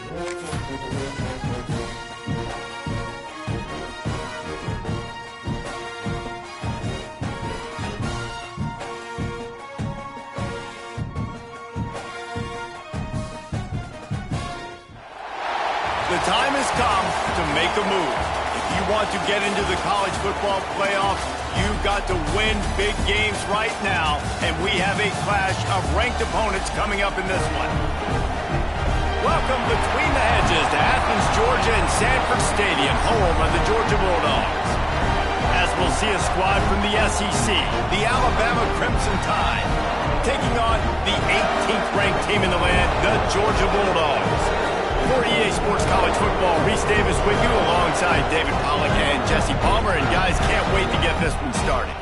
The time has come to make a move. If you want to get into the college football playoffs, you've got to win big games right now, and we have a clash of ranked opponents coming up in this one. Welcome between the hedges to Athens, Georgia and Sanford Stadium, home of the Georgia Bulldogs. As we'll see a squad from the SEC, the Alabama Crimson Tide, taking on the 18th ranked team in the land, the Georgia Bulldogs. For EA Sports College Football, Reese Davis with you alongside David Pollack and Jesse Palmer. And guys, can't wait to get this one started.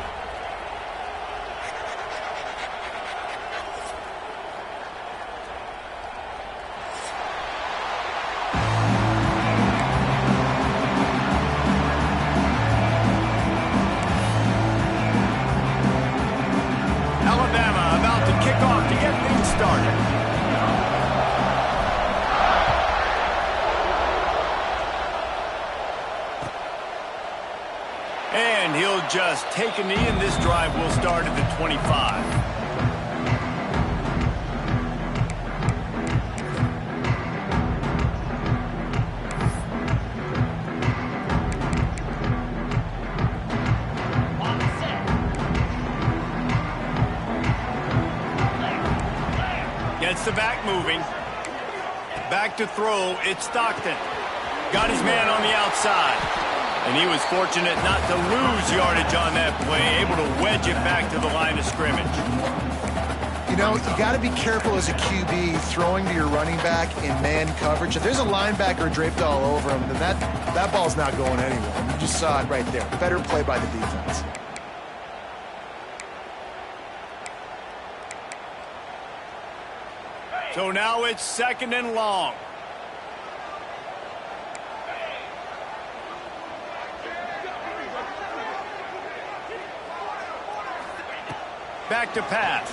Alabama about to kick off to get things started. And he'll just take a knee, and this drive will start at the 25. Gets the back moving. Back to throw, it's Stockton. Got his man on the outside. And he was fortunate not to lose yardage on that play, able to wedge it back to the line of scrimmage. You know, you got to be careful as a QB throwing to your running back in man coverage. If there's a linebacker draped all over him, then that ball's not going anywhere. You just saw it right there. Better play by the defense. So now it's 2nd and long. Back to pass.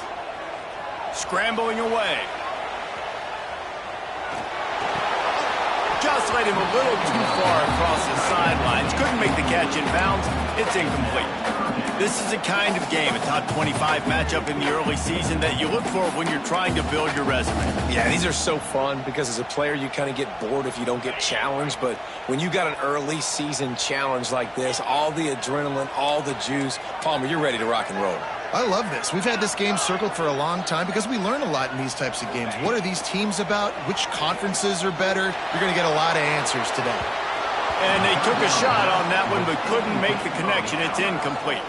Scrambling away. Just led him a little too far across the sidelines. Couldn't make the catch in bounds. It's incomplete. This is a kind of game, a top 25 matchup in the early season that you look for when you're trying to build your resume. Yeah, these are so fun because as a player, you kind of get bored if you don't get challenged. But when you got an early season challenge like this, all the adrenaline, all the juice, Palmer, you're ready to rock and roll. I love this. We've had this game circled for a long time because we learn a lot in these types of games. What are these teams about? Which conferences are better? You're going to get a lot of answers today. And they took a shot on that one but couldn't make the connection. It's incomplete.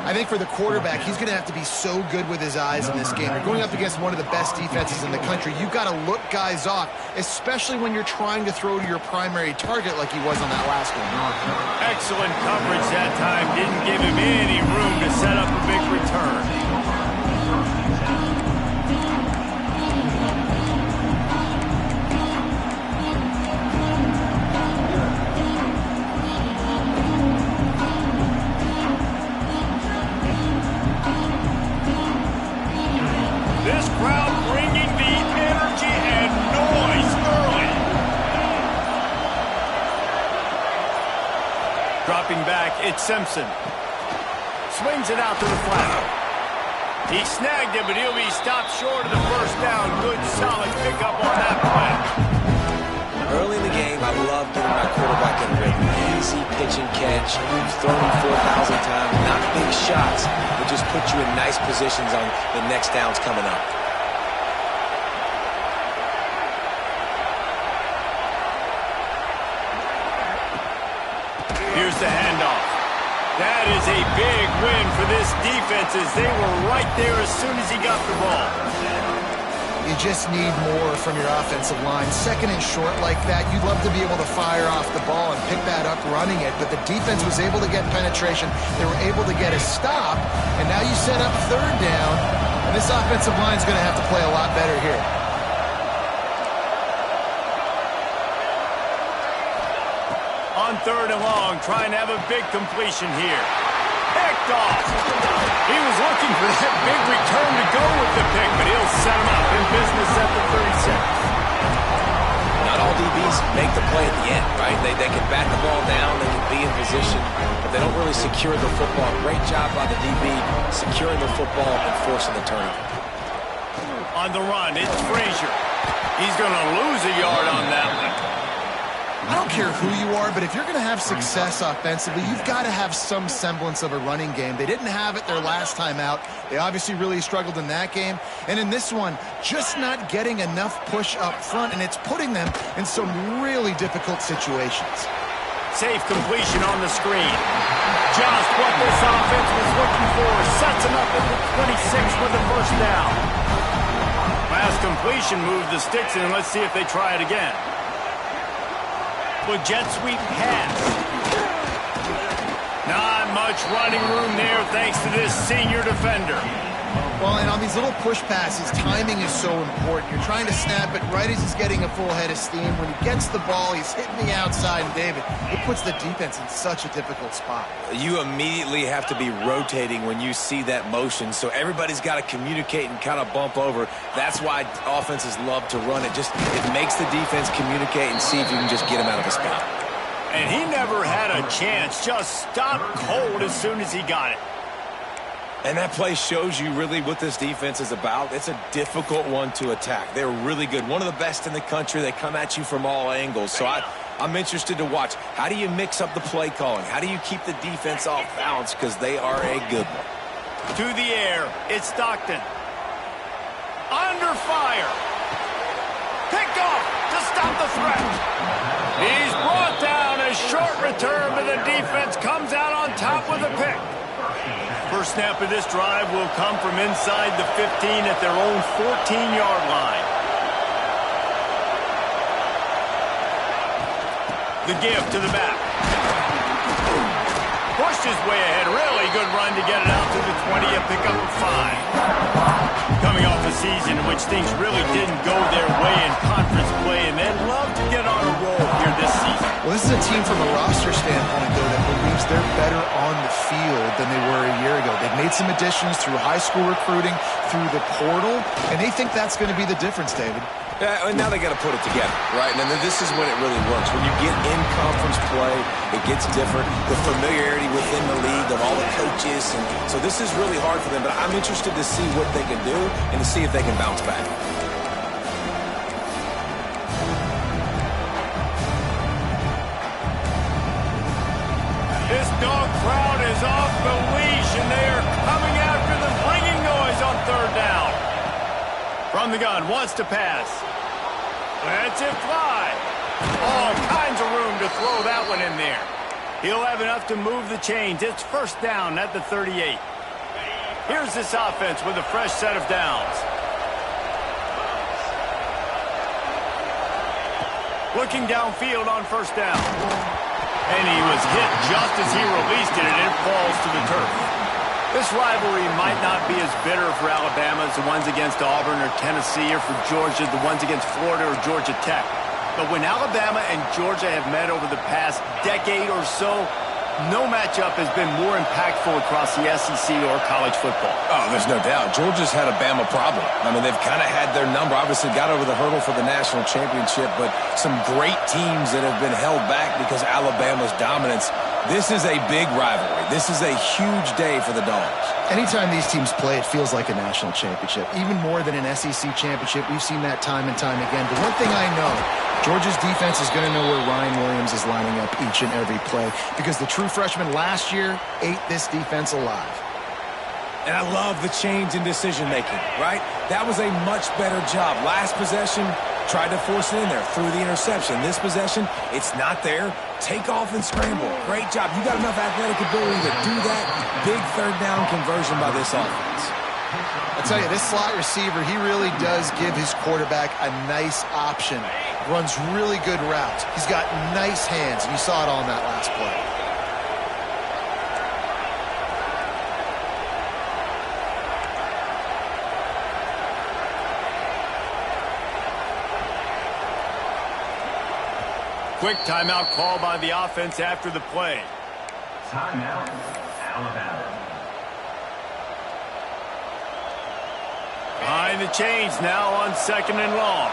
I think for the quarterback, he's going to have to be so good with his eyes in this game. You're going up against one of the best defenses in the country. You've got to look guys off, especially when you're trying to throw to your primary target like he was on that last one. Excellent coverage that time. Didn't give him any room to set up a big return. This crowd bringing the energy and noise early. Dropping back, it's Simpson. Swings it out to the flat. He snagged it, but he'll be stopped short of the first down. Good, solid pickup on that play. Early in the game, I love getting my quarterback in a rhythm. Easy pitch and catch. You've thrown him 4,000 times. Not big shots, but just put you in nice positions on the next downs coming up. Here's the handoff. That is a big win for this defense as they were right there as soon as he got the ball. You just need more from your offensive line. 2nd and short like that, you'd love to be able to fire off the ball and pick that up running it, but the defense was able to get penetration. They were able to get a stop, and now you set up 3rd down, and this offensive line is going to have to play a lot better here. On 3rd and long, trying to have a big completion here. Picked off. He was looking for that big return to go with the pick, but he'll set him up in business at the 36. play at the end, right? They can bat the ball down, they can be in position, but they don't really secure the football. Great job by the DB securing the football and forcing the turnover. On the run, it's Frazier. He's going to lose a yard on that one. I don't care who you are, but if you're going to have success offensively, you've got to have some semblance of a running game. They didn't have it their last time out. They obviously really struggled in that game. And in this one, just not getting enough push up front, and it's putting them in some really difficult situations. Safe completion on the screen. Just what this offense was looking for. Sets him up at the 26 with the first down. Last completion moved the sticks in. Let's see if they try it again. With jet sweep pass. Not much running room there thanks to this senior defender. Well, and on these little push passes, timing is so important. You're trying to snap it right as he's getting a full head of steam. When he gets the ball, he's hitting the outside, and David, it puts the defense in such a difficult spot. You immediately have to be rotating when you see that motion, so everybody's got to communicate and kind of bump over. That's why offenses love to run it. It makes the defense communicate and see if you can just get him out of a spot. And he never had a chance. Just stopped cold as soon as he got it. And that play shows you really what this defense is about. It's a difficult one to attack. They're really good. One of the best in the country. They come at you from all angles. So I'm interested to watch. How do you mix up the play calling? How do you keep the defense off balance? Because they are a good one. To the air. It's Stockton. Under fire. Picked off to stop the threat. He's brought down. A short return, but the defense comes out on top with a pick. First snap of this drive will come from inside the 15 at their own 14-yard line. The give to the back. Pushed his way ahead. Really good run to get it out to the 20, a pickup of 5. Coming off a season in which things really didn't go their way in conference play, and they'd love to get on a roll here this season. Well, this is a team from a roster standpoint, though, that believes they're better on the field than they were a year ago. They've made some additions through high school recruiting, through the portal, and they think that's going to be the difference, David. Yeah, and now they got to put it together, right? And then this is when it really works. When you get in conference play, it gets different. The familiarity within the league of all the coaches. And so this is really hard for them. But I'm interested to see what they can do and to see if they can bounce back. This dog crowd is off the leash, and they are coming after them, bringing noise on third down. From the gun, wants to pass. Lets it fly. All kinds of room to throw that one in there. He'll have enough to move the chains. It's first down at the 38. Here's this offense with a fresh set of downs. Looking downfield on first down. And he was hit just as he released it, and it falls to the turf. This rivalry might not be as bitter for Alabama as the ones against Auburn or Tennessee, or for Georgia, the ones against Florida or Georgia Tech. But when Alabama and Georgia have met over the past decade or so, no matchup has been more impactful across the SEC or college football. Oh, there's no doubt. Georgia's had a Bama problem. I mean, they've kind of had their number. Obviously got over the hurdle for the national championship, but some great teams that have been held back because of Alabama's dominance. This is a big rivalry. This is a huge day for the Dogs. Anytime these teams play, it feels like a national championship. Even more than an SEC championship. We've seen that time and time again. But one thing I know, Georgia's defense is going to know where Ryan Williams is lining up each and every play, because the true freshman last year ate this defense alive. And I love the change in decision-making, right? That was a much better job. Last possession, tried to force it in there through the interception. This possession, it's not there. Take off and scramble. Great job. You got enough athletic ability to do that. Big third down conversion by this offense. I'll tell you, this slot receiver, he really does give his quarterback a nice option. Runs really good routes. He's got nice hands, and you saw it all in that last play. Quick timeout call by the offense after the play. Timeout, Alabama. Behind the chains now on 2nd and long.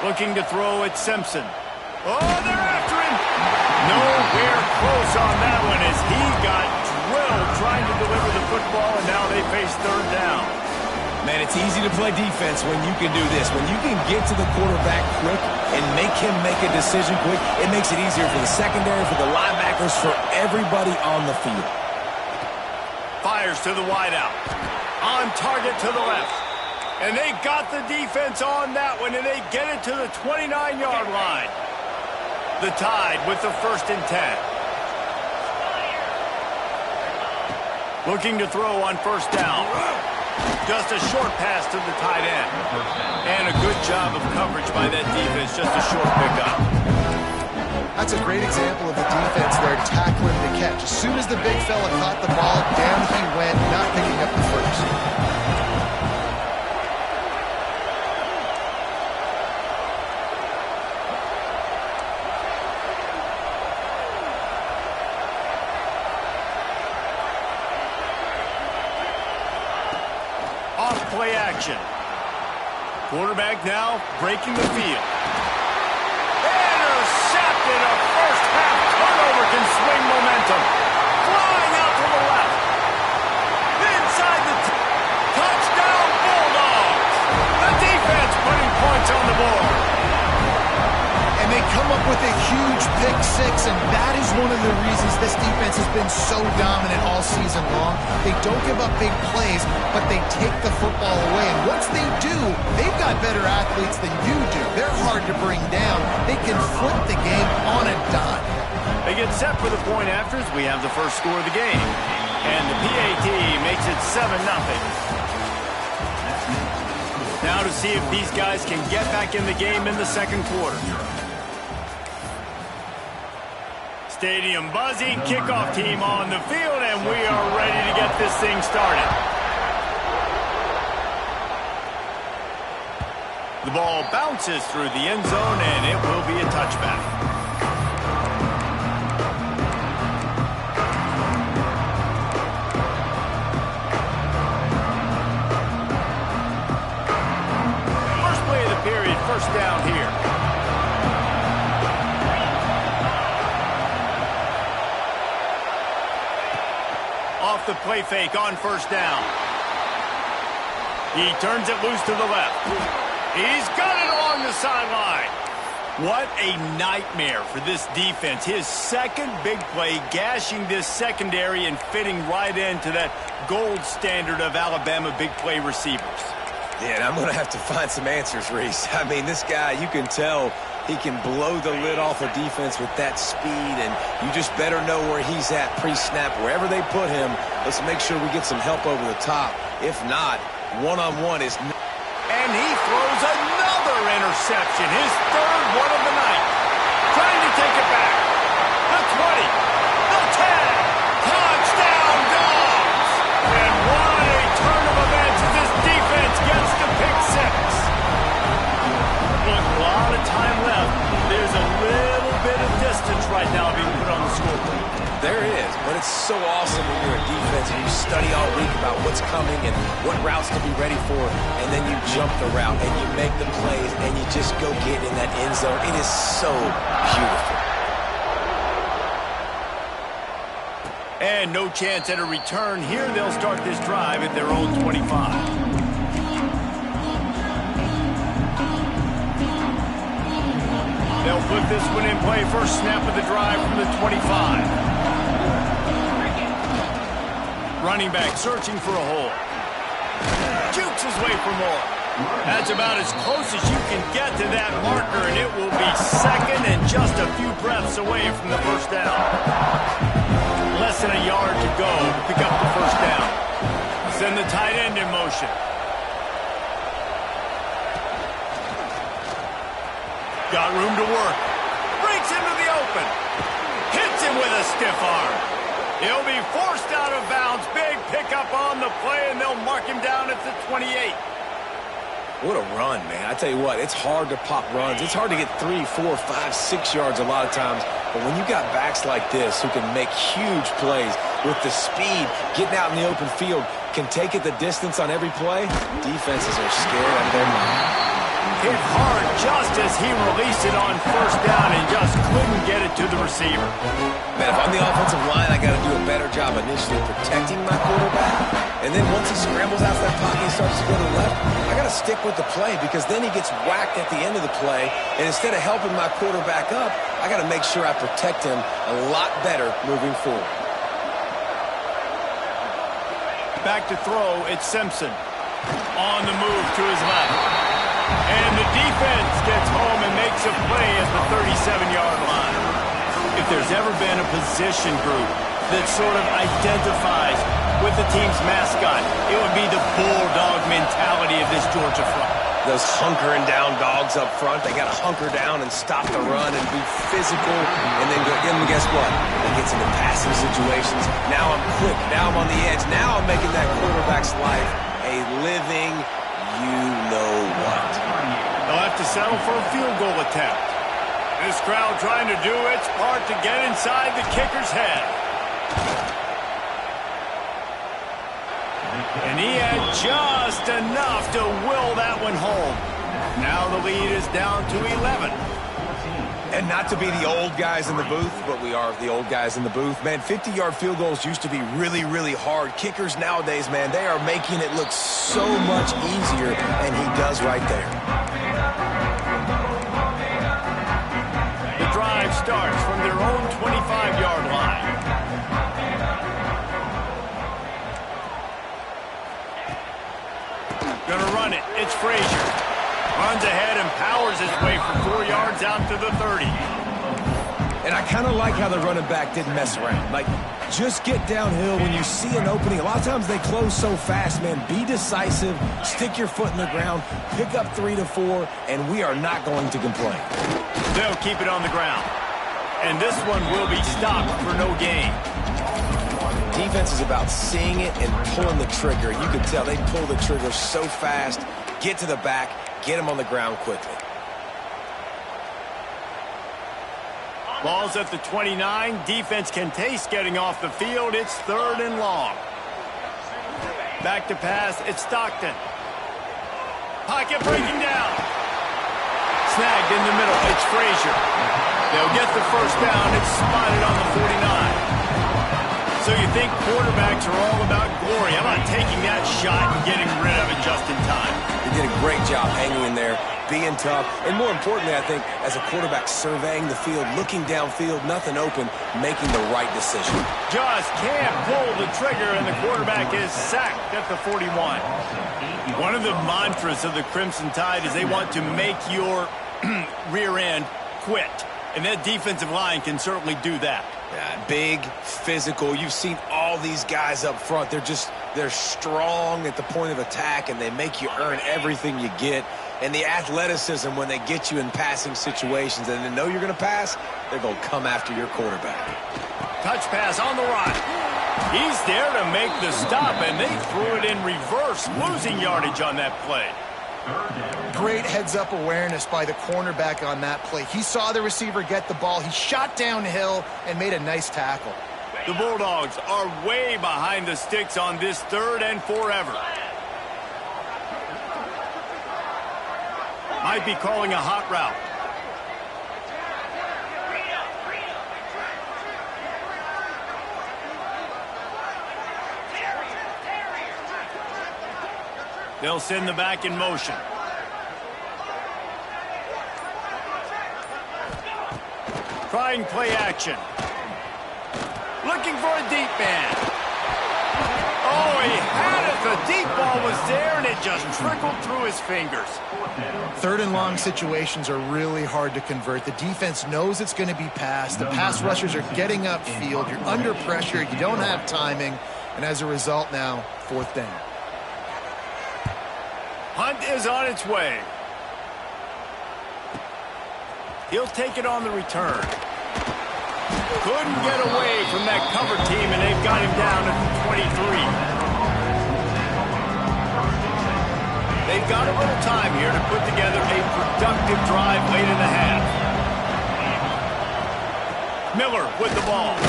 Looking to throw at Simpson. Oh, they're after him. Nowhere close on that one as he got drilled trying to deliver the football, and now they face third down. Man, it's easy to play defense when you can do this. When you can get to the quarterback quick and make him make a decision quick, it makes it easier for the secondary, for the linebackers, for everybody on the field. Fires to the wideout. On target to the left. And they got the defense on that one, and they get it to the 29-yard line. The Tide with the 1st and 10. Looking to throw on 1st down. Just a short pass to the tight end. And a good job of coverage by that defense, just a short pickup. That's a great example of the defense there tackling the catch. As soon as the big fella caught the ball, down he went, not picking up the first. Play action. Quarterback now breaking the field. Intercepted. A first half turnover can swing momentum. Flying out to the left. Inside the touchdown Bulldogs. The defense putting points on the board. And they come up with a huge pick six, and that is one of the reasons this defense has been so dominant all season long. They don't give up big plays, but they take the football away. And once they do, they've got better athletes than you do. They're hard to bring down. They can flip the game on a dime. They get set for the point afters. We have the first score of the game. And the PAT makes it 7-0. Now to see if these guys can get back in the game in the second quarter. Stadium buzzing, kickoff team on the field, and we are ready to get this thing started. The ball bounces through the end zone, and it will be a touchback. First play of the period, first down here. Off the play fake on first down. He turns it loose to the left. He's got it along the sideline. What a nightmare for this defense. His second big play, gashing this secondary and fitting right into that gold standard of Alabama big play receivers. Yeah, and I'm going to have to find some answers, Reese. I mean, this guy, you can tell he can blow the lid off a defense with that speed, and you just better know where he's at pre-snap. Wherever they put him, let's make sure we get some help over the top. If not, one-on-one is... And he throws another interception, his third one of the night. Trying to take it back. The 20, the 10, touchdown Dogs! And what a turn of events as this defense gets the pick six. Look, a lot of time left. There's a little bit of distance right now being put on the scoreboard. There is, but it's so awesome when you're a defense and you study all week about what's coming and what routes to be ready for, and then you jump the route and you make the plays and you just go get in that end zone. It is so beautiful. And no chance at a return here. They'll start this drive at their own 25. They'll put this one in play. First snap of the drive from the 25. Running back searching for a hole. Jukes his way for more. That's about as close as you can get to that marker, and it will be second and just a few breaths away from the first down. Less than a yard to go to pick up the first down. Send the tight end in motion. Got room to work. Breaks into the open. Hits him with a stiff arm. He'll be forced out of bounds. Big pickup on the play, and they'll mark him down at the 28. What a run, man. I tell you what, it's hard to pop runs. It's hard to get 3, 4, 5, 6 yards a lot of times. But when you got backs like this who can make huge plays with the speed, getting out in the open field, can take it the distance on every play, defenses are scared out of their mind. Hit hard just as he released it on first down and just couldn't get it to the receiver. Man, if I'm the offensive line, I got to do a better job initially protecting my quarterback. And then once he scrambles out of that pocket and starts to go to the left, I got to stick with the play because then he gets whacked at the end of the play. And instead of helping my quarterback up, I got to make sure I protect him a lot better moving forward. Back to throw, it's Simpson. On the move to his left. And the defense gets home and makes a play at the 37-yard line. If there's ever been a position group that sort of identifies with the team's mascot, it would be the bulldog mentality of this Georgia front. Those hunkering down dogs up front, they got to hunker down and stop the run and be physical. And then guess what? It gets into passing situations. Now I'm quick. Now I'm on the edge. Now I'm making that quarterback's life a living you-know-what. They'll have to settle for a field goal attempt. This crowd trying to do its part to get inside the kicker's head. And he had just enough to will that one home. Now the lead is down to 11. And not to be the old guys in the booth, but we are the old guys in the booth. Man, 50-yard field goals used to be really, really hard. Kickers nowadays, man, they are making it look so much easier, and he does right there. The drive starts from their own 25-yard line. Gonna run it. It's Frazier. Runs ahead and powers his way for 4 yards out to the 30. And I kind of like how the running back didn't mess around. Like, just get downhill when you see an opening. A lot of times they close so fast, man. Be decisive, stick your foot in the ground, pick up 3 to 4, and we are not going to complain. They'll keep it on the ground. And this one will be stopped for no gain. Defense is about seeing it and pulling the trigger. You can tell they pull the trigger so fast, get to the back, get him on the ground quickly. Ball's at the 29. Defense can taste getting off the field. It's 3rd and long. Back to pass. It's Stockton. Pocket breaking down. Snagged in the middle. It's Frazier. They'll get the first down. It's spotted on the 49. So you think quarterbacks are all about glory. How about taking that shot and getting rid of it just in time? He did a great job hanging in there, being tough, and more importantly, I think, as a quarterback surveying the field, looking downfield, nothing open, making the right decision. Just can't pull the trigger, and the quarterback is sacked at the 41. One of the mantras of the Crimson Tide is they want to make your rear end quit, and that defensive line can certainly do that. Yeah, big, physical. You've seen all these guys up front. They're strong at the point of attack, and they make you earn everything you get. And the athleticism when they get you in passing situations and they know you're going to pass, they're going to come after your quarterback. Touch pass on the run. He's there to make the stop, and they threw it in reverse, losing yardage on that play. Great heads-up awareness by the cornerback on that play. He saw the receiver get the ball. He shot downhill and made a nice tackle. The Bulldogs are way behind the sticks on this 3rd and forever. Might be calling a hot route. They'll send the back in motion. Trying play action. Looking for a deep man. Oh, he had it. The deep ball was there, and it just trickled through his fingers. 3rd and long situations are really hard to convert. The defense knows it's going to be passed. The pass rushers are getting upfield. You're under pressure. You don't have timing. And as a result now, 4th down. Hunt is on its way. He'll take it on the return. Couldn't get away from that cover team, and they've got him down at the 23. They've got a little time here to put together a productive drive late in the half. Miller with the ball.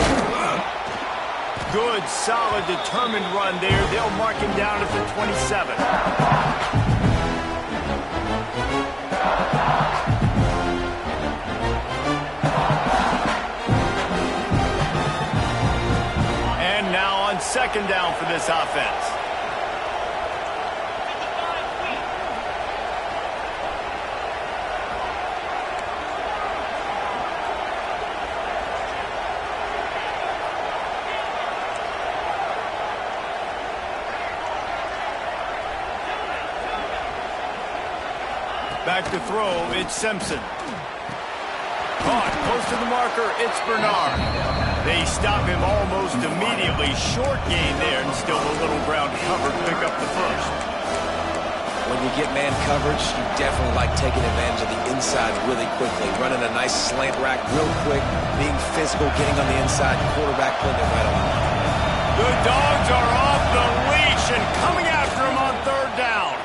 Good, solid, determined run there. They'll mark him down at the 27. And now on second down for this offense. Back to throw, it's Simpson. Caught, close to the marker, it's Bernard. They stop him almost immediately. Short gain there, and still a little ground covered. Pick up the first. When you get man coverage, you definitely like taking advantage of the inside really quickly. Running a nice slant rack real quick, being physical, getting on the inside, quarterback putting it right on the line. The Dogs are off the leash and coming after him on third down.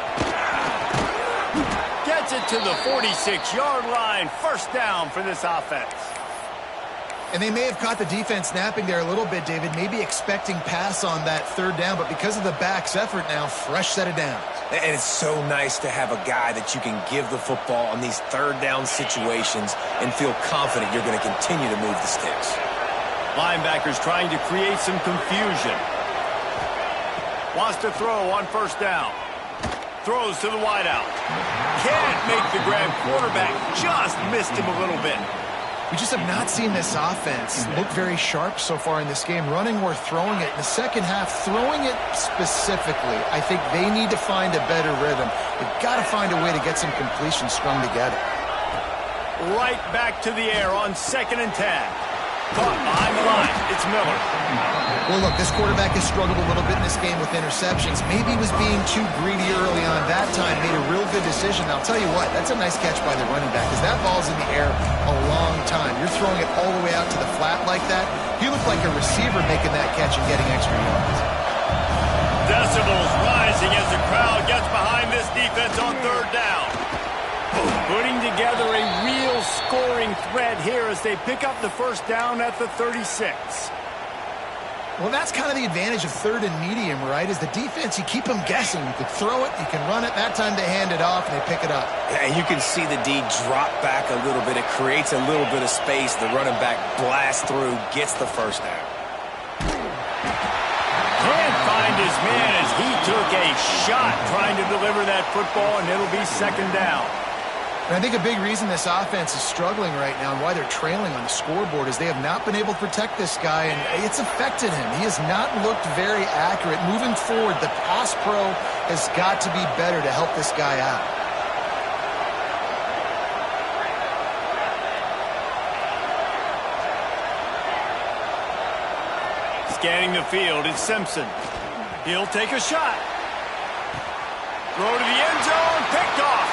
Gets it to the 46-yard line. First down for this offense. And they may have caught the defense napping there a little bit, David, maybe expecting pass on that third down, but because of the back's effort now, fresh set of downs. And it's so nice to have a guy that you can give the football on these third down situations and feel confident you're going to continue to move the sticks. Linebackers trying to create some confusion. Wants to throw on first down. Throws to the wideout. Can't make the grab. Quarterback just missed him a little bit. We just have not seen this offense look very sharp so far in this game, running or throwing it. In the second half, throwing it specifically, I think they need to find a better rhythm. They've got to find a way to get some completions strung together. Right back to the air on 2nd and 10. Caught behind the line. It's Miller. Well, look, this quarterback has struggled a little bit in this game with interceptions. Maybe he was being too greedy early on that time, made a real good decision. I'll tell you what, that's a nice catch by the running back, because that ball's in the air a long time. You're throwing it all the way out to the flat like that. He looked like a receiver making that catch and getting extra yards. Decibels rising as the crowd gets behind this defense on third down. Putting together a real scoring threat here as they pick up the first down at the 36. Well, that's kind of the advantage of third and medium, right? Is the defense, you keep them guessing. You can throw it, you can run it. That time they hand it off and they pick it up. And you can see the D drop back a little bit. It creates a little bit of space. The running back blasts through, gets the first down. Can't find his man as he took a shot trying to deliver that football, and it'll be second down. And I think a big reason this offense is struggling right now and why they're trailing on the scoreboard is they have not been able to protect this guy, and it's affected him. He has not looked very accurate. Moving forward, the pass pro has got to be better to help this guy out. Scanning the field, it's Simpson. He'll take a shot. Throw to the end zone, picked off.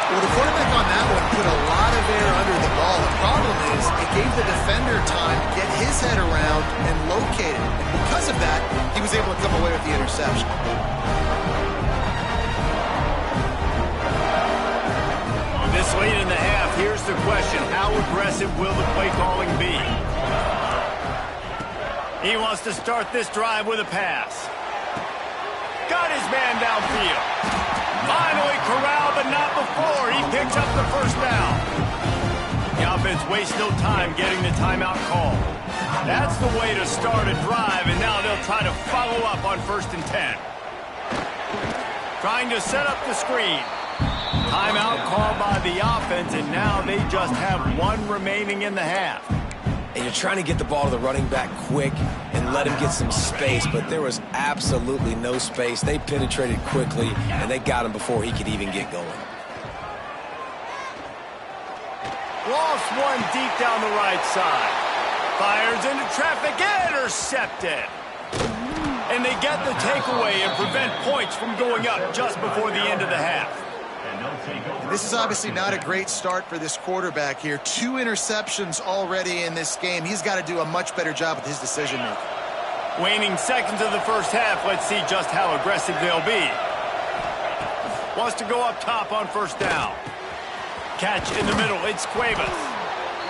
Well, the quarterback on that one put a lot of air under the ball. The problem is it gave the defender time to get his head around and locate it. And because of that, he was able to come away with the interception. This late in the half, here's the question. How aggressive will the play calling be? He wants to start this drive with a pass. Got his man downfield. Finally corralled, but not before. He picks up the first down. The offense wastes no time getting the timeout call. That's the way to start a drive, and now they'll try to follow up on 1st and 10. Trying to set up the screen. Timeout called by the offense, and now they just have one remaining in the half. And you're trying to get the ball to the running back quick and let him get some space, but there was absolutely no space. They penetrated quickly, and they got him before he could even get going. Lost one deep down the right side. Fires into traffic, intercepted. And they get the takeaway and prevent points from going up just before the end of the half. This is obviously not a great start for this quarterback here. 2 interceptions already in this game. He's got to do a much better job with his decision-making. Waning seconds of the first half. Let's see just how aggressive they'll be. Wants to go up top on first down. Catch in the middle. It's Cuevas.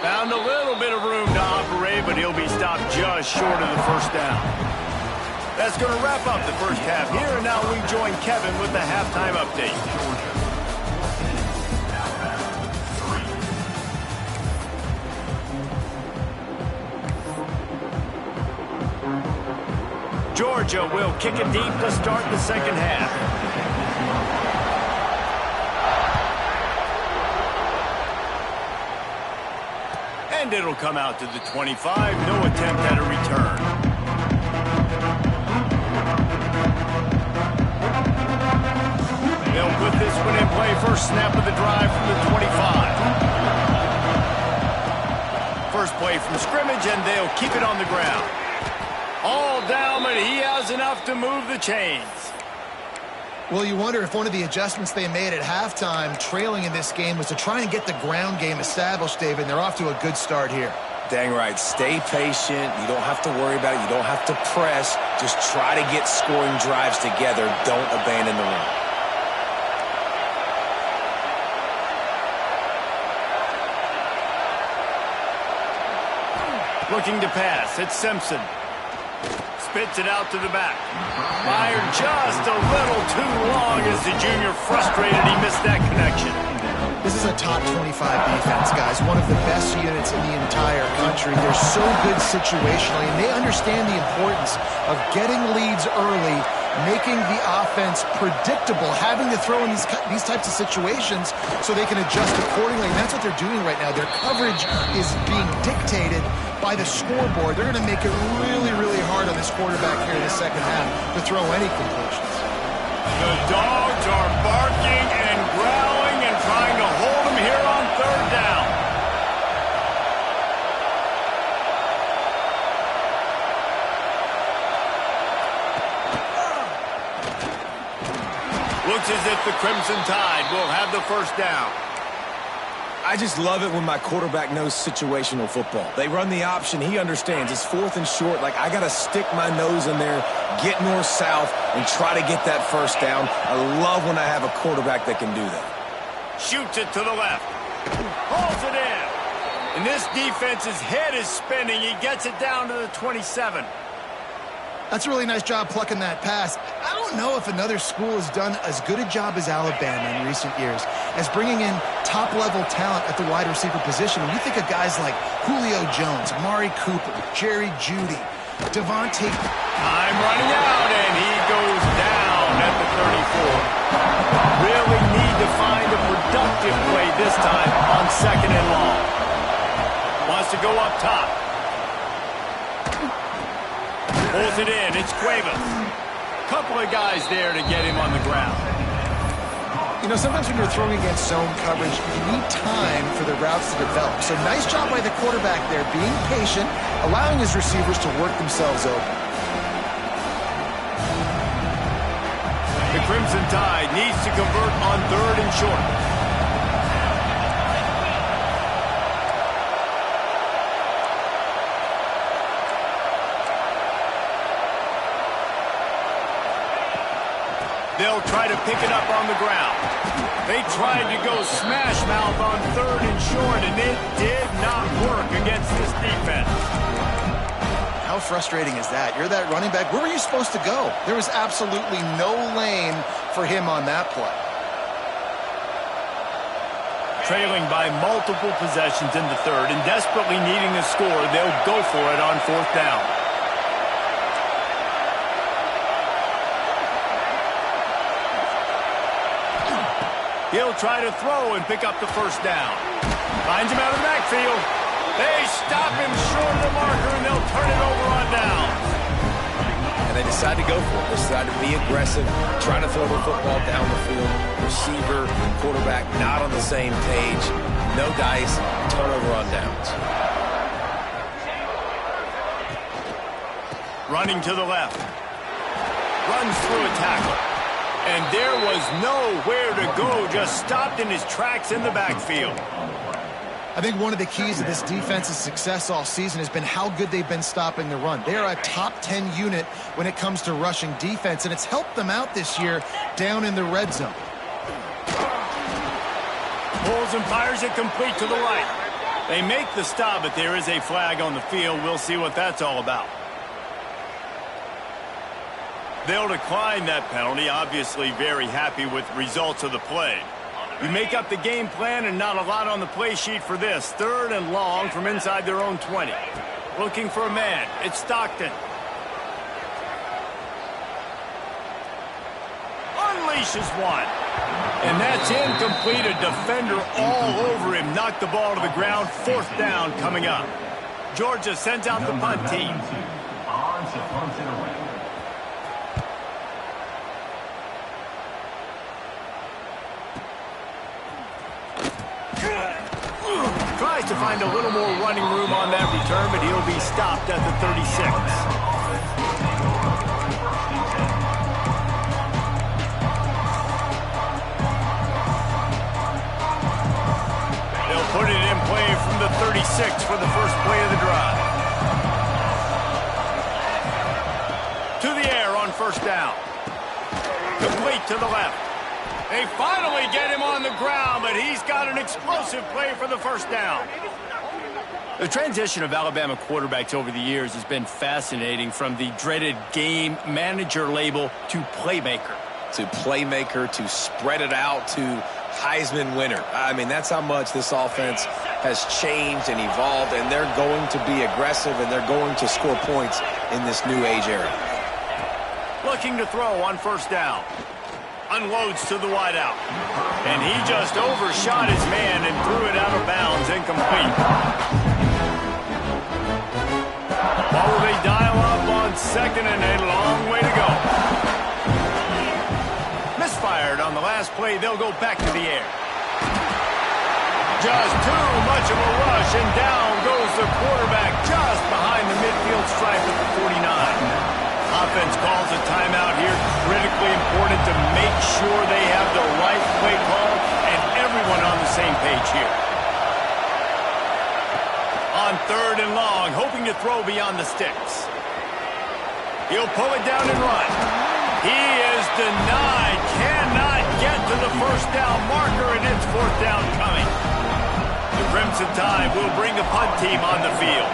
Found a little bit of room to operate, but he'll be stopped just short of the first down. That's going to wrap up the first half here, and now we join Kevin with the halftime update. Georgia will kick it deep to start the second half. And it'll come out to the 25. No attempt at a return. They'll put this one in play. First snap of the drive from the 25. First play from scrimmage, and they'll keep it on the ground. All down, but he has enough to move the chains. Well, you wonder if one of the adjustments they made at halftime, trailing in this game, was to try and get the ground game established, David. They're off to a good start here. Dang right. Stay patient. You don't have to worry about it. You don't have to press. Just try to get scoring drives together. Don't abandon the run. Looking to pass. It's Simpson. Spits it out to the back. Fired just a little too long as the junior frustrated. He missed that connection. This is a top 25 defense, guys. One of the best units in the entire country. They're so good situationally, and they understand the importance of getting leads early, making the offense predictable, having to throw in these types of situations so they can adjust accordingly. And that's what they're doing right now. Their coverage is being dictated by the scoreboard. They're going to make it really, really hard on this quarterback here in the second half to throw any completions. The dogs are barking and growling and trying to hold him here on third down. Looks as if the Crimson Tide will have the first down. I just love it when my quarterback knows situational football. They run the option. He understands. It's fourth and short. Like, I got to stick my nose in there, get north-south, and try to get that first down. I love when I have a quarterback that can do that. Shoots it to the left. Pulls it in. And this defense's head is spinning. He gets it down to the 27. That's a really nice job plucking that pass. I don't know if another school has done as good a job as Alabama in recent years as bringing in top-level talent at the wide receiver position. When you think of guys like Julio Jones, Amari Cooper, Jerry Jeudy, Devontae. Time running out, and he goes down at the 34. Really need to find a productive play this time on second and long. Wants to go up top. Pulls it in. It's Cuevas. Couple of guys there to get him on the ground. You know, sometimes when you're throwing against zone coverage, you need time for the routes to develop. So nice job by the quarterback there, being patient, allowing his receivers to work themselves open. The Crimson Tide needs to convert on third and short. They'll try to pick it up on the ground. They tried to go smash mouth on third and short, and it did not work against this defense. How frustrating is that? You're that running back. Where were you supposed to go? There was absolutely no lane for him on that play. Trailing by multiple possessions in the third and desperately needing a score, they'll go for it on fourth down. He'll try to throw and pick up the first down. Finds him out of the backfield. They stop him short of the marker, and they'll turn it over on down. And they decide to go for it. They decide to be aggressive, trying to throw the football down the field. Receiver, quarterback, not on the same page. No dice, turnover on downs. Running to the left. Runs through a tackle. And there was nowhere to go, just stopped in his tracks in the backfield. I think one of the keys to this defense's success all season has been how good they've been stopping the run. They are a top 10 unit when it comes to rushing defense, and it's helped them out this year down in the red zone. Pulls and fires it complete to the right. They make the stop, but there is a flag on the field. We'll see what that's all about. They'll decline that penalty, obviously very happy with the results of the play. You make up the game plan and not a lot on the play sheet for this. Third and long from inside their own 20. Looking for a man. It's Stockton. unleashes one. And that's incomplete. A defender all over him. Knocked the ball to the ground. 4th down coming up. Georgia sends out the punt team. On to punt it away. Tries to find a little more running room on that return, but he'll be stopped at the 36. They'll put it in play from the 36 for the first play of the drive. To the air on 1st down. Complete to the left. They finally get him on the ground, but he's got an explosive play for the 1st down. The transition of Alabama quarterbacks over the years has been fascinating, from the dreaded game manager label to playmaker. To playmaker, to spread it out, to Heisman winner. I mean, that's how much this offense has changed and evolved, and they're going to be aggressive, and they're going to score points in this new age era. Looking to throw on 1st down. Unloads to the wideout. And he just overshot his man and threw it out of bounds, incomplete. What will they dial up on 2nd and a long way to go? Misfired on the last play. They'll go back to the air. Just too much of a rush, and down goes the quarterback just behind the midfield stripe at the 49. Offense calls a timeout here. Critically important to make sure they have the right play call and everyone on the same page here. On 3rd and long, hoping to throw beyond the sticks. He'll pull it down and run. He is denied. Cannot get to the 1st down marker, and it's 4th down coming. The Crimson Tide will bring the punt team on the field.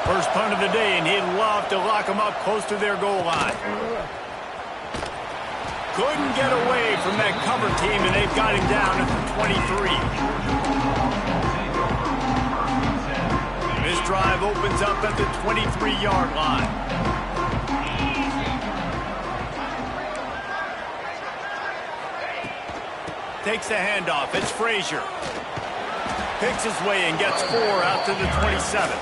First punt of the day, and he'd love to lock them up close to their goal line. Couldn't get away from that cover team, and they've got him down at the 23. This drive opens up at the 23-yard line. Takes the handoff. It's Frazier. Picks his way and gets 4 out to the 27.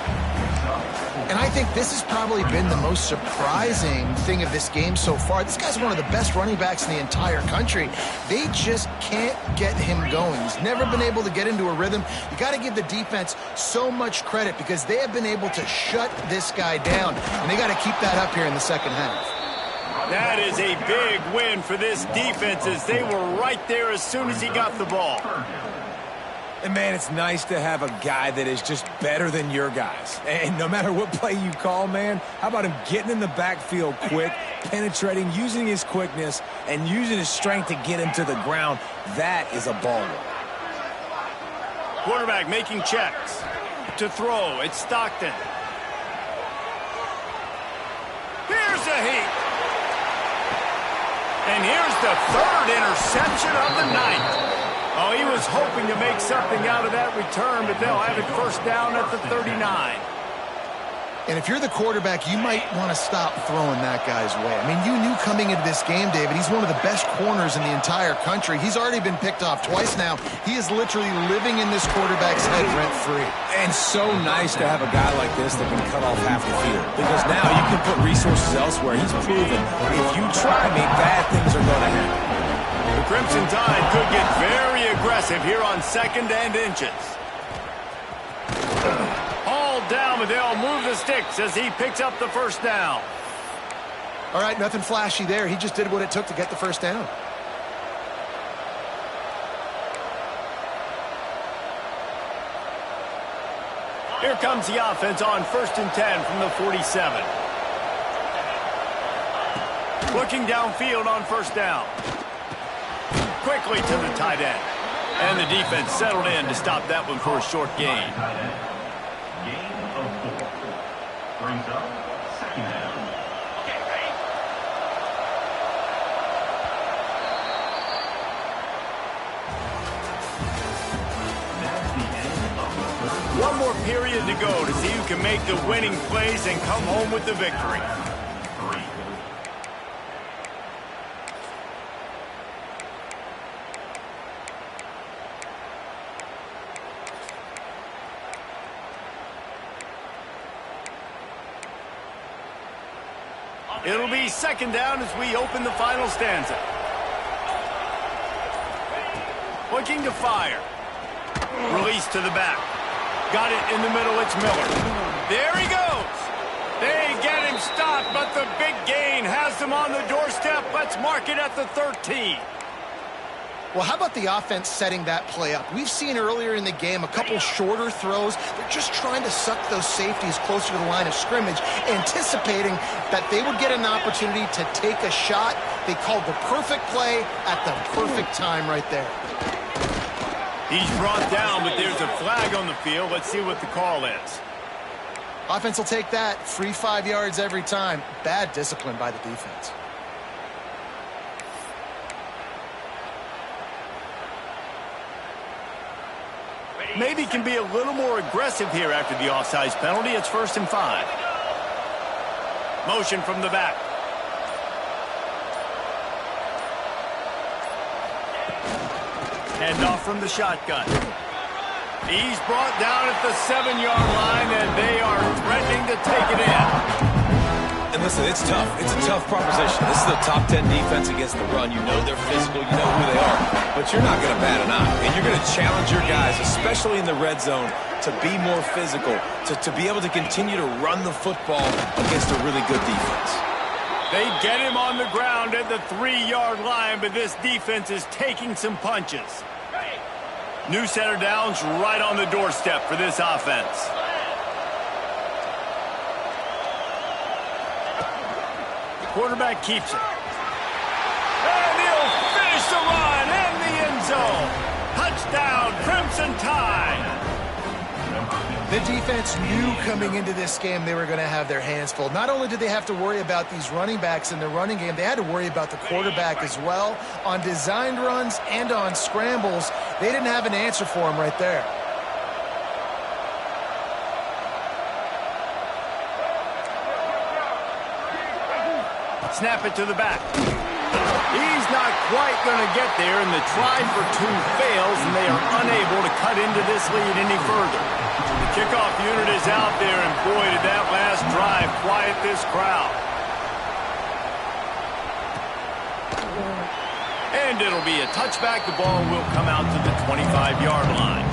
And I think this has probably been the most surprising thing of this game so far. This guy's one of the best running backs in the entire country. They just can't get him going. He's never been able to get into a rhythm. You got to give the defense so much credit, because they have been able to shut this guy down, and they got to keep that up here in the 2nd half. That is a big win for this defense, as they were right there as soon as he got the ball. And, man, it's nice to have a guy that is just better than your guys. And no matter what play you call, man, how about him getting in the backfield quick, penetrating, using his quickness, and using his strength to get him to the ground? That is a baller. Quarterback making checks. To throw, it's Stockton. Here's a heat. And here's the 3rd interception of the night. Oh, he was hoping to make something out of that return, but they'll have it 1st down at the 39. And if you're the quarterback, you might want to stop throwing that guy's way. I mean, you knew coming into this game, David, he's one of the best corners in the entire country. He's already been picked off twice now. He is literally living in this quarterback's head rent-free. And so nice to have a guy like this that can cut off half the field, because now you can put resources elsewhere. He's proven if you try me, bad things are going to happen. The Crimson Tide could get very aggressive here on 2nd and inches. All down, but they'll move the sticks as he picks up the 1st down. All right, nothing flashy there. He just did what it took to get the 1st down. Here comes the offense on 1st and 10 from the 47. Looking downfield on 1st down. Quickly to the tight end. And the defense settled in to stop that one for a short gain. Gain of 4. Brings up 2nd down. That's the end of the 3rd. One more period to go to see who can make the winning plays and come home with the victory. It'll be second down as we open the final stanza. Looking to fire. Release to the back. Got it in the middle. It's Miller. There he goes. They get him stopped, but the big gain has them on the doorstep. Let's mark it at the 13. Well, how about the offense setting that play up? We've seen earlier in the game a couple shorter throws. They're just trying to suck those safeties closer to the line of scrimmage, anticipating that they would get an opportunity to take a shot. They called the perfect play at the perfect time right there. He's brought down, but there's a flag on the field. Let's see what the call is. Offense will take that. Free 5 yards every time. Bad discipline by the defense. Maybe can be a little more aggressive here after the offsides penalty. It's 1st and 5. Motion from the back. Hand off from the shotgun. He's brought down at the 7-yard line, and they are threatening to take it in. And listen, it's tough. It's a tough proposition. This is the top 10 defense against the run. You know they're physical. You know who they are. But you're not going to bat an eye. And you're going to challenge your guys, especially in the red zone, to be more physical, to be able to continue to run the football against a really good defense. They get him on the ground at the 3-yard line, but this defense is taking some punches. New center downs right on the doorstep for this offense. Quarterback keeps it. And he'll finish the run in the end zone. Touchdown, Crimson Tide. The defense knew coming into this game they were going to have their hands full. Not only did they have to worry about these running backs in the running game, they had to worry about the quarterback as well. On designed runs and on scrambles, they didn't have an answer for him right there. Snap it to the back. He's not quite going to get there, and the try for 2 fails, and they are unable to cut into this lead any further. The kickoff unit is out there, and boy, did that last drive quiet this crowd. And it'll be a touchback. The ball will come out to the 25-yard line.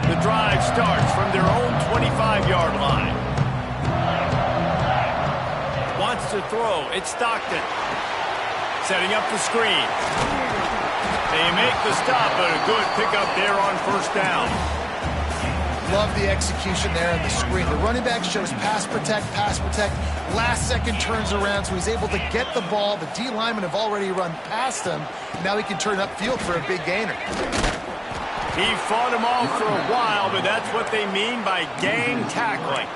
The drive starts from their own 25-yard line. Wants to throw. It's Stockton. Setting up the screen. They make the stop, but a good pickup there on 1st down. Love the execution there on the screen. The running back shows pass protect. Last second turns around, so he's able to get the ball. The D linemen have already run past him. Now he can turn upfield for a big gainer. He fought him off for a while, but that's what they mean by gang tackling.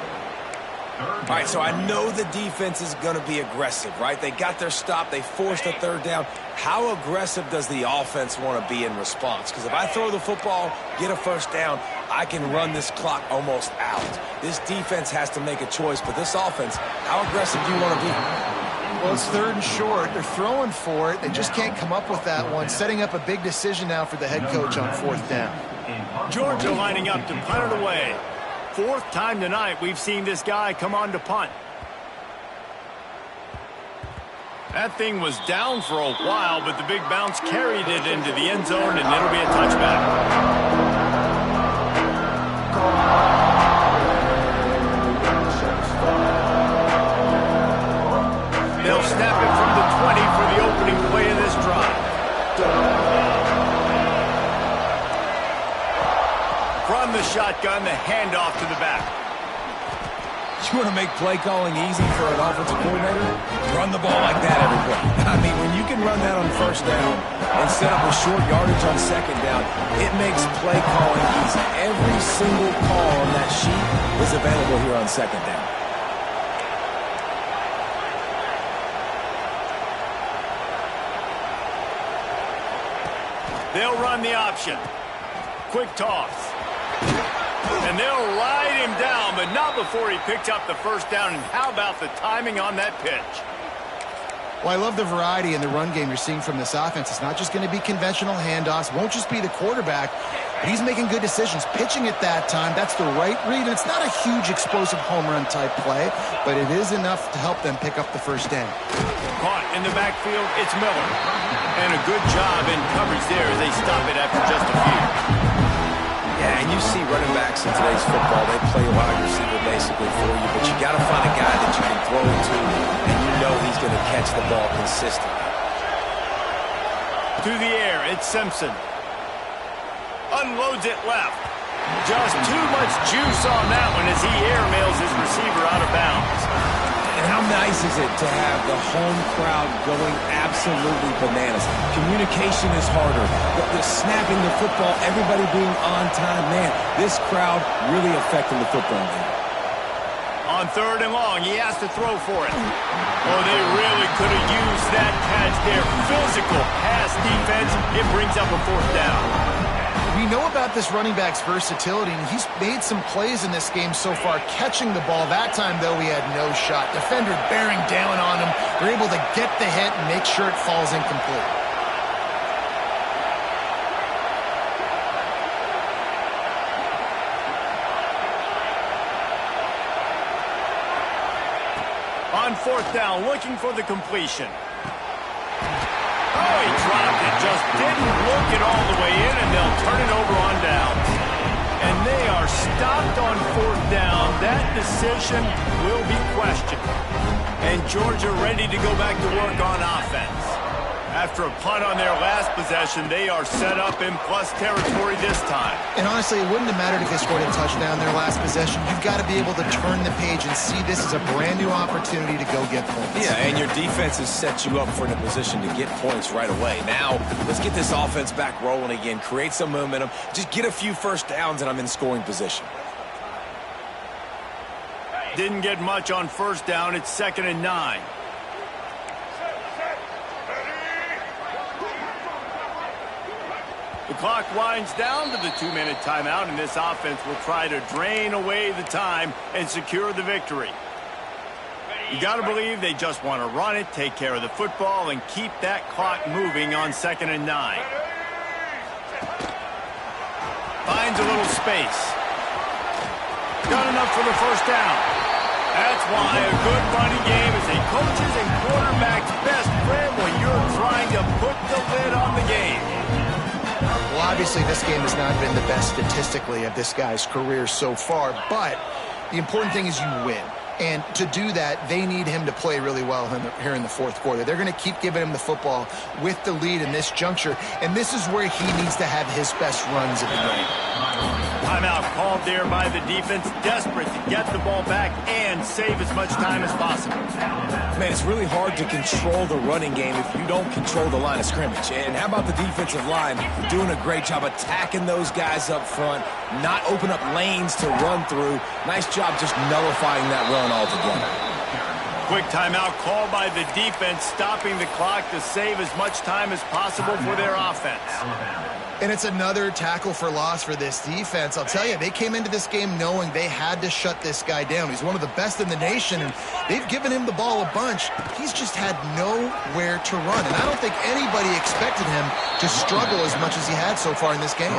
All right, so I know the defense is going to be aggressive, right? They got their stop. They forced a 3rd down. How aggressive does the offense want to be in response? Because if I throw the football, get a 1st down, I can run this clock almost out. This defense has to make a choice, but this offense, how aggressive do you want to be? Well, it's 3rd and short. They're throwing for it. They just can't come up with that one. Setting up a big decision now for the head coach on 4th down. Georgia lining up to punt it away. 4th time tonight we've seen this guy come on to punt. That thing was down for a while, but the big bounce carried it into the end zone, and it'll be a touchback. They'll snap it from the 20 for the opening play of this drive. From the shotgun, the handoff to the back. You want to make play calling easy for an offensive coordinator? Run the ball like that every play. I mean, when you can run that on 1st down and set up a short yardage on 2nd down, it makes play calling easy. Every single call on that sheet is available here on 2nd down. They'll run the option. Quick toss. And they'll ride him down, but not before he picked up the 1st down. And how about the timing on that pitch? Well, I love the variety in the run game you're seeing from this offense. It's not just going to be conventional handoffs. Won't just be the quarterback, but he's making good decisions. Pitching at that time, that's the right read. And it's not a huge explosive home run type play, but it is enough to help them pick up the first down. Caught in the backfield, it's Miller. And a good job in coverage there as they stop it after just a few. Yeah, and you see running backs in today's football, they play wide receiver basically for you, but you got to find a guy that you can throw it to, and you know he's going to catch the ball consistently. To the air, it's Simpson. Unloads it left. Just too much juice on that one as he airmails his receiver out of bounds. And how nice is it to have the home crowd going absolutely bananas? Communication is harder. The snapping the football, everybody being on time. Man, this crowd really affecting the football game. On 3rd and long, he has to throw for it. Oh, they really could have used that catch there. Physical pass defense. It brings up a 4th down. We know about this running back's versatility, and he's made some plays in this game so far catching the ball. That time, though, he had no shot. Defender bearing down on him. They're able to get the hit and make sure it falls incomplete. On 4th down, looking for the completion. Oh, he dropped it. Just didn't look it all the way in, and they'll turn it over on downs. And they are stopped on 4th down. That decision will be questioned. And Georgia ready to go back to work on offense. After a punt on their last possession, they are set up in plus territory this time. And honestly, it wouldn't have mattered if they scored a touchdown their last possession. You've got to be able to turn the page and see this as a brand new opportunity to go get points. Yeah, and your defense has set you up for a position to get points right away. Now, let's get this offense back rolling again, create some momentum, just get a few first downs, and I'm in scoring position. Didn't get much on 1st down. It's 2nd and 9. The clock winds down to the 2-minute timeout, and this offense will try to drain away the time and secure the victory. You got to believe they just want to run it, take care of the football, and keep that clock moving on 2nd and 9. Finds a little space. Got enough for the 1st down. That's why a good running game is a coach's and quarterback's best friend when you're trying to put the lid on the game. Well, obviously, this game has not been the best statistically of this guy's career so far, but the important thing is you win. And to do that, they need him to play really well here in the 4th quarter. They're going to keep giving him the football with the lead in this juncture, and this is where he needs to have his best runs of the game. Timeout called there by the defense, desperate to get the ball back and save as much time as possible. Man, it's really hard to control the running game if you don't control the line of scrimmage. And how about the defensive line doing a great job attacking those guys up front, not open up lanes to run through. Nice job just nullifying that run altogether. Quick timeout called by the defense, stopping the clock to save as much time as possible for their offense. And it's another tackle for loss for this defense. I'll tell you, they came into this game knowing they had to shut this guy down. He's one of the best in the nation, and they've given him the ball a bunch. He's just had nowhere to run, and I don't think anybody expected him to struggle as much as he had so far in this game.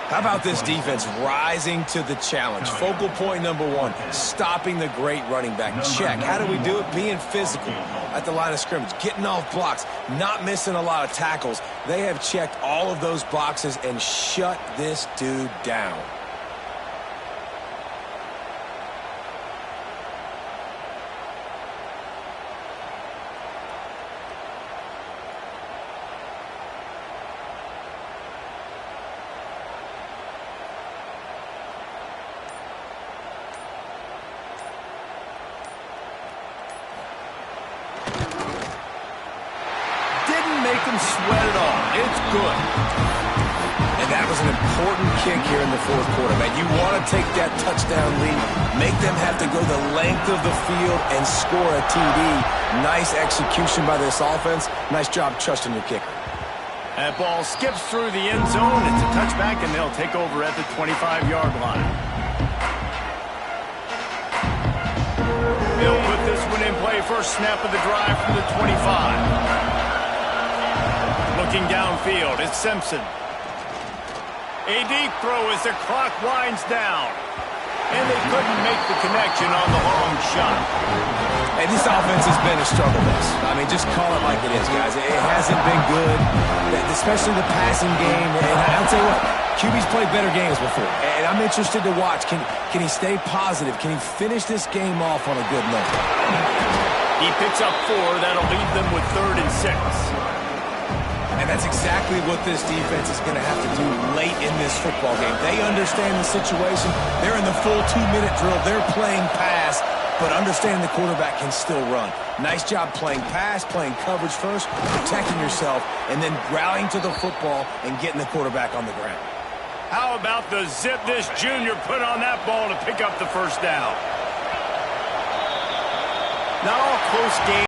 How about this defense rising to the challenge? Focal point number 1, stopping the great running back. Check. How do we do it? Being physical at the line of scrimmage, getting off blocks, not missing a lot of tackles. They have checked all of those boxes and shut this dude down. Make them sweat it all. It's good. And that was an important kick here in the 4th quarter, man. You want to take that touchdown lead, make them have to go the length of the field and score a TD. Nice execution by this offense. Nice job trusting your kicker. That ball skips through the end zone. It's a touchback, and they'll take over at the 25-yard line. They'll put this one in play play, first snap of the drive from the 25. Looking downfield, it's Simpson. A deep throw as the clock winds down. And they couldn't make the connection on the long shot. Hey, this offense has been a struggle bus. I mean, just call it like it is, guys. It hasn't been good, especially the passing game. And I'll tell you what, QB's played better games before. And I'm interested to watch. Can he stay positive? Can he finish this game off on a good note? He picks up 4. That'll leave them with 3rd and 6. And that's exactly what this defense is going to have to do late in this football game. They understand the situation. They're in the full 2-minute drill. They're playing pass, but understanding the quarterback can still run. Nice job playing pass, playing coverage first, protecting yourself, and then rallying to the football and getting the quarterback on the ground. How about the zip this junior put on that ball to pick up the first down? Now a close game.